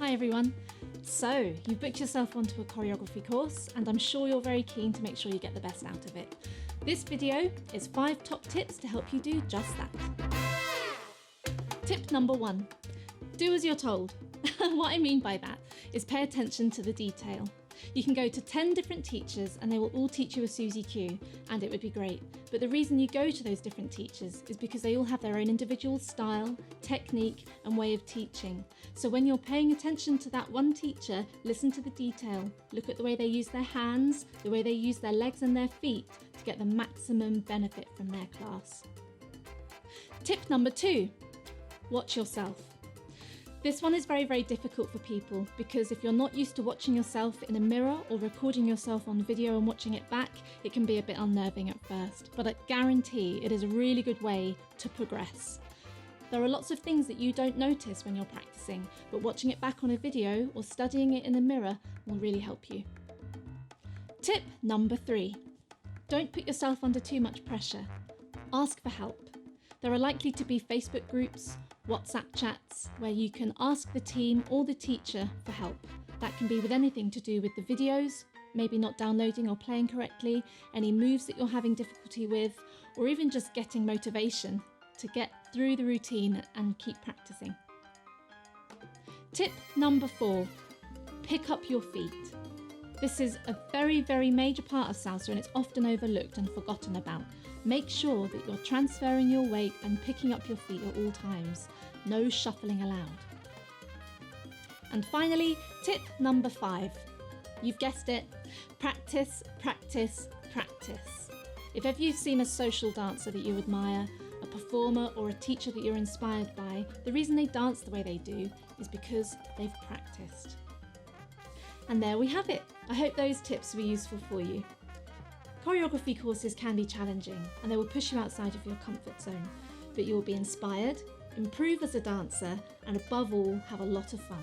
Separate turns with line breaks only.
Hi everyone. So, you've booked yourself onto a choreography course and I'm sure you're very keen to make sure you get the best out of it. This video is 5 top tips to help you do just that. Tip number 1. Do as you're told. What I mean by that is pay attention to the detail. You can go to 10 different teachers and they will all teach you a Suzy Q, and it would be great. But the reason you go to those different teachers is because they all have their own individual style, technique and way of teaching. So when you're paying attention to that one teacher, listen to the detail. Look at the way they use their hands, the way they use their legs and their feet to get the maximum benefit from their class. Tip number 2. Watch yourself. This one is very, very difficult for people because if you're not used to watching yourself in a mirror or recording yourself on video and watching it back, it can be a bit unnerving at first, but I guarantee it is a really good way to progress. There are lots of things that you don't notice when you're practicing, but watching it back on a video or studying it in a mirror will really help you. Tip number 3. Don't put yourself under too much pressure. Ask for help. There are likely to be Facebook groups, WhatsApp chats, where you can ask the team or the teacher for help. That can be with anything to do with the videos, maybe not downloading or playing correctly, any moves that you're having difficulty with, or even just getting motivation to get through the routine and keep practicing. Tip number 4. Pick up your feet. This is a very, very major part of salsa and it's often overlooked and forgotten about. Make sure that you're transferring your weight and picking up your feet at all times. No shuffling allowed. And finally, tip number 5. You've guessed it, practice, practice, practice. If ever you've seen a social dancer that you admire, a performer or a teacher that you're inspired by, the reason they dance the way they do is because they've practiced. And there we have it. I hope those tips were useful for you. Choreography courses can be challenging and they will push you outside of your comfort zone, but you will be inspired, improve as a dancer, and above all, have a lot of fun.